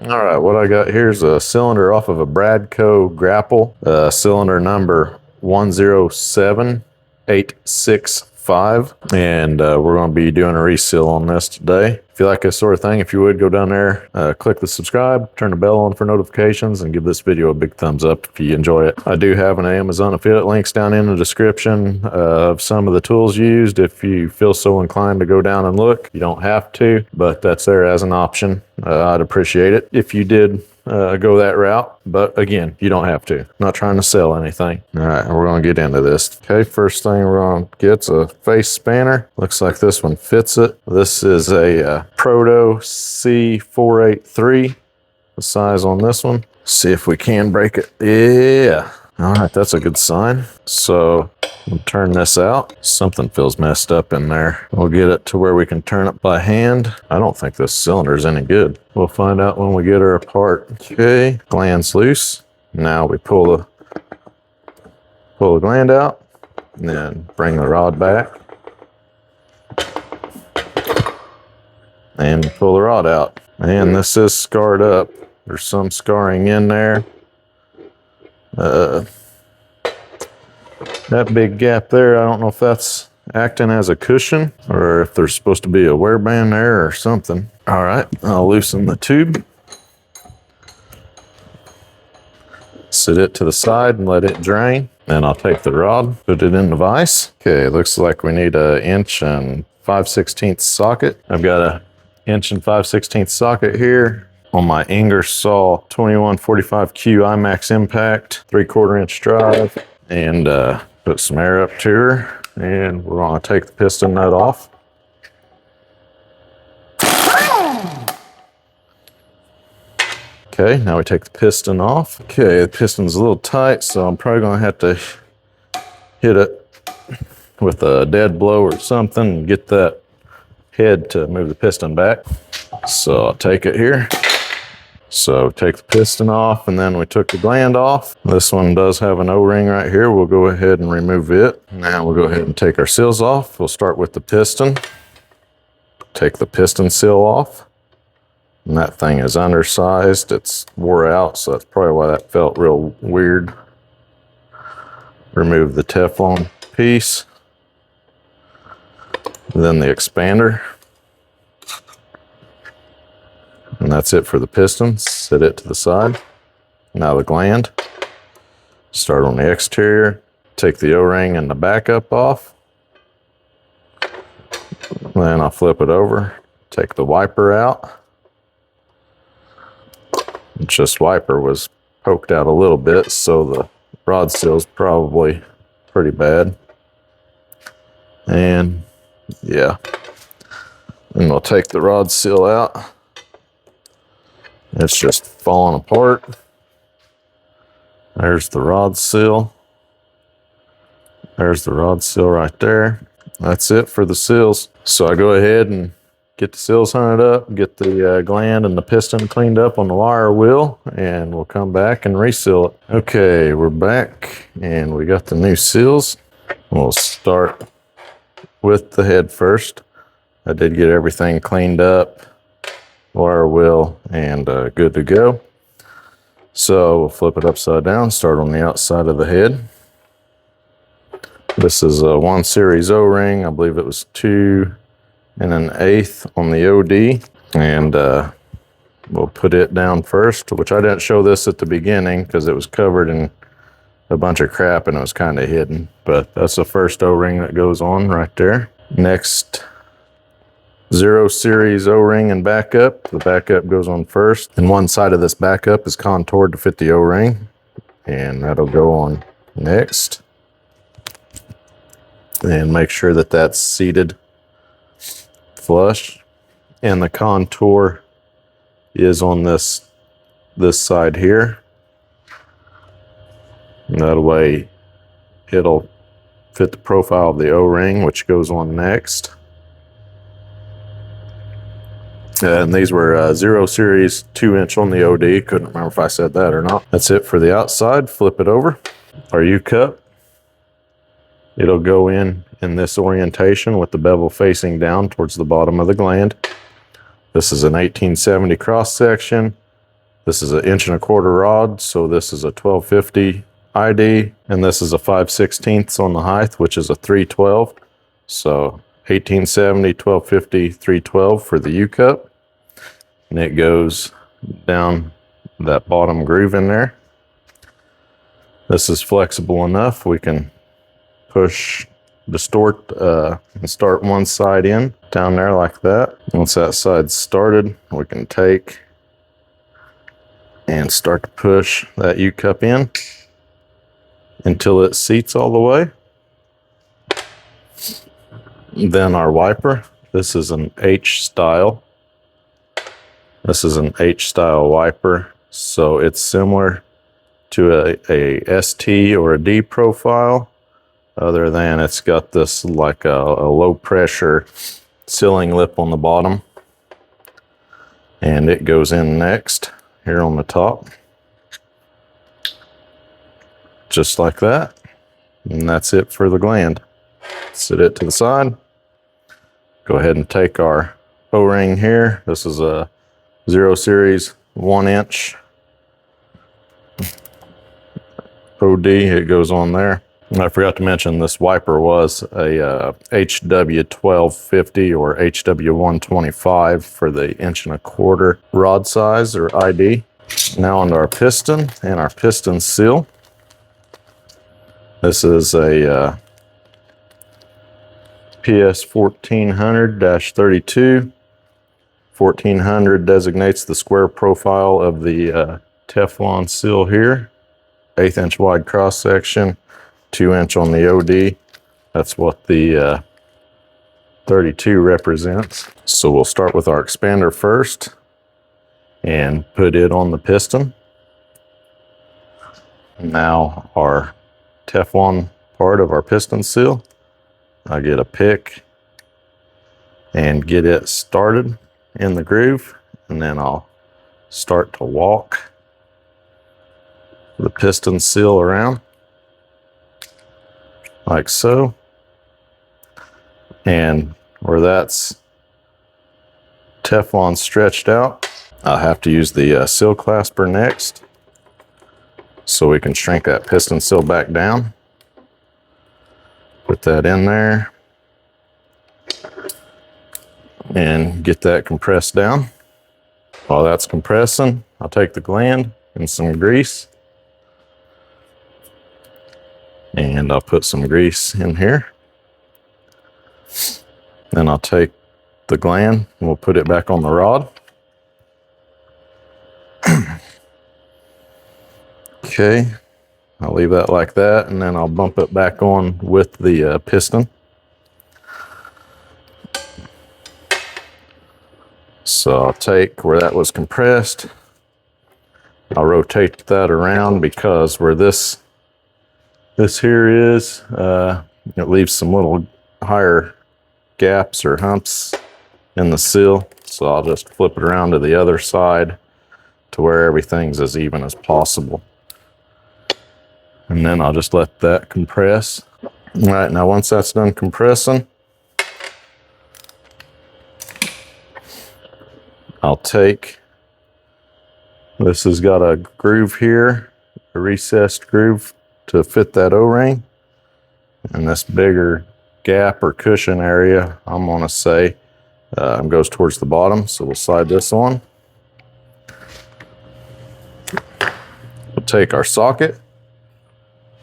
All right, what I got here is a cylinder off of a BRADCO Grapple, cylinder number 107865, and we're going to be doing a reseal on this today. If you like this sort of thing, if you would go down there, click the subscribe, turn the bell on for notifications, and give this video a big thumbs up if you enjoy it. I do have an Amazon affiliate links down in the description of some of the tools used if you feel so inclined to go down and look. You don't have to, but that's there as an option. I'd appreciate it if you did go that route, but again, you don't have to. I'm not trying to sell anything. All right, we're going to get into this. Okay, first thing we're going to get's a face spanner. Looks like this one fits it. This is a Proto C483, the size on this one. See if we can break it. Yeah. All right, that's a good sign. So we'll turn this out. Something feels messed up in there. We'll get it to where we can turn it by hand. I don't think this cylinder is any good. We'll find out when we get her apart. Okay, gland's loose. Now we pull the gland out, and then bring the rod back. And pull the rod out. Man, this is scarred up. There's some scarring in there. That big gap there, I don't know if that's acting as a cushion or if there's supposed to be a wear band there or something. All right, I'll loosen the tube. Sit it to the side and let it drain. Then I'll take the rod, put it in the vise. Okay, looks like we need an 1 5/16 socket. I've got a 1 5/16 socket here on my Ingersoll 2145Q IMAX Impact 3/4 inch drive, and put some air up to her, and we're going to take the piston nut off. Okay, now we take the piston off. Okay, the piston's a little tight, so I'm probably going to have to hit it with a dead blow or something and get that head to move the piston back. So I'll take it here. So take the piston off, and then we took the gland off. This one does have an O-ring right here. We'll go ahead and remove it. Now we'll go ahead and take our seals off. We'll start with the piston. Take the piston seal off. And that thing is undersized. It's wore out, so that's probably why that felt real weird. Remove the Teflon piece. Then the expander. And that's it for the piston. Set it to the side. Now the gland. Start on the exterior. Take the O-ring and the backup off. Then I'll flip it over. Take the wiper out. Just wiper was poked out a little bit, so the rod seal's probably pretty bad. And yeah. And we'll take the rod seal out. It's just falling apart. There's the rod seal. There's the rod seal right there. That's it for the seals. So I go ahead and get the seals hunted up, get the gland and the piston cleaned up on the wire wheel, and we'll come back and reseal it. Okay, we're back and we got the new seals. We'll start with the head first. I did get everything cleaned up, wire wheel, and good to go. So we'll flip it upside down, start on the outside of the head. This is a 1 series O-ring. I believe it was 2 1/8 on the OD, and we'll put it down first, which I didn't show this at the beginning because it was covered in a bunch of crap and it was kind of hidden, but that's the first O-ring that goes on right there. Next, 0 series O-ring and backup. The backup goes on first, and one side of this backup is contoured to fit the O-ring, and that'll go on next. And make sure that that's seated flush, and the contour is on this side here. And that way it'll fit the profile of the O-ring, which goes on next. And these were 0 series 2-inch on the OD. Couldn't remember if I said that or not. That's it for the outside. Flip it over. Our U-cup. It'll go in this orientation with the bevel facing down towards the bottom of the gland. This is an 1870 cross section. This is an 1.25" rod, so this is a 1250 ID, and this is a 5/16 on the height, which is a 312. So 1870, 1250, 312 for the U-cup. And it goes down that bottom groove in there. This is flexible enough. We can push, distort, and start one side in down there like that. Once that side's started, we can take and start to push that U-cup in until it seats all the way. Then our wiper, this is an H style. This is an H style wiper, so it's similar to a ST or a D profile, other than it's got this like a low pressure sealing lip on the bottom, and it goes in next here on the top, just like that. And that's it for the gland. Set it to the side. Go ahead and take our O-ring here. This is a 0 series 1" OD. It goes on there. And I forgot to mention this wiper was a HW 1250 or HW 125 for the 1.25" rod size or ID. Now onto our piston and our piston seal. This is a PS 1400-32. 1400 designates the square profile of the Teflon seal here. 1/8" wide cross section, 2" on the OD. That's what the 32 represents. So we'll start with our expander first and put it on the piston. Now our Teflon part of our piston seal, I get a pick and get it started in the groove, and then I'll start to walk the piston seal around like so. And where that's Teflon stretched out, I'll have to use the seal clasper next, so we can shrink that piston seal back down. Put that in there and get that compressed down. While that's compressing, I'll take the gland and some grease, and I'll put some grease in here. Then I'll take the gland and we'll put it back on the rod. Okay, I'll leave that like that, and then I'll bump it back on with the piston. So I'll take where that was compressed, I'll rotate that around, because where this here is, it leaves some little higher gaps or humps in the seal. So I'll just flip it around to the other side to where everything's as even as possible. And then I'll just let that compress. All right, now once that's done compressing, I'll take, this has got a groove here, a recessed groove to fit that O-ring. And this bigger gap or cushion area, I'm gonna say, goes towards the bottom. So we'll slide this on. We'll take our socket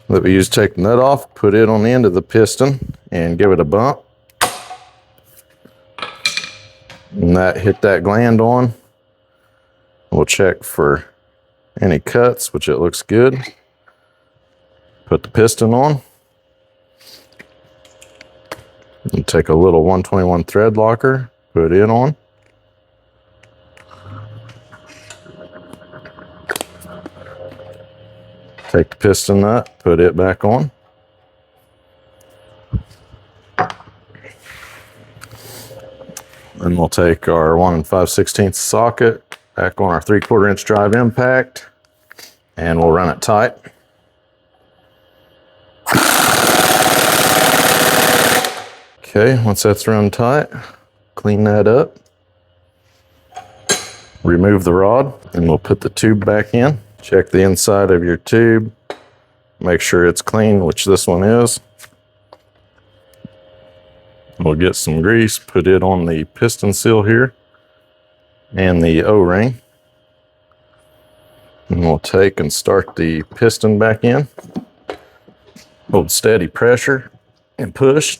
that we used to take the nut off, put it on the end of the piston and give it a bump. And that hit that gland on. We'll check for any cuts, which it looks good. Put the piston on. And take a little 121 thread locker, put it on. Take the piston nut, put it back on. Then we'll take our 1 5/16 socket back on our 3/4 inch drive impact, and we'll run it tight. Okay, once that's run tight, clean that up. remove the rod, and we'll put the tube back in. Check the inside of your tube. Make sure it's clean, which this one is. We'll get some grease, put it on the piston seal here and the O-ring. And we'll take and start the piston back in. Hold steady pressure and push.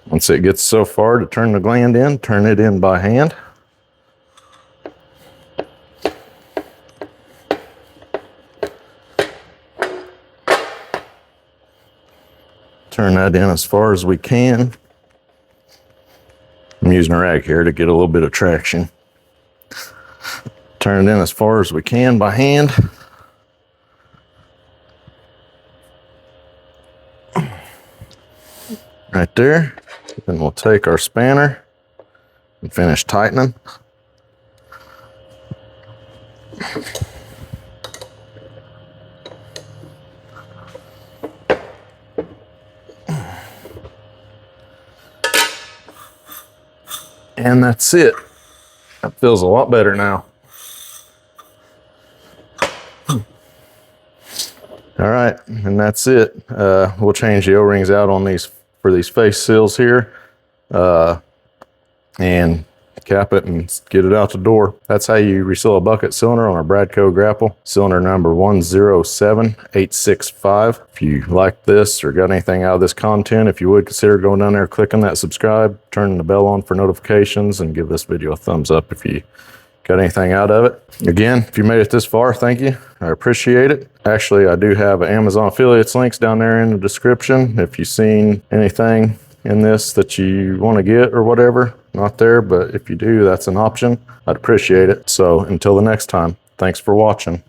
Once it gets so far to turn the gland in, turn it in by hand. Turn that in as far as we can. I'm using a rag here to get a little bit of traction. Turn it in as far as we can by hand. Right there. Then we'll take our spanner and finish tightening. And that's it. That feels a lot better now. All right, and that's it. We'll change the O-rings out on these for these face seals here, and cap it and get it out the door. That's how you reseal a bucket cylinder on a BRADCO Grapple, cylinder number 107865. If you like this or got anything out of this content, if you would consider going down there, clicking that subscribe, turning the bell on for notifications, and give this video a thumbs up if you got anything out of it. Again, if you made it this far, thank you. I appreciate it. Actually, I do have Amazon affiliates links down there in the description. If you've seen anything in this that you want to get or whatever, not there, but if you do, that's an option. I'd appreciate it. So until the next time, thanks for watching.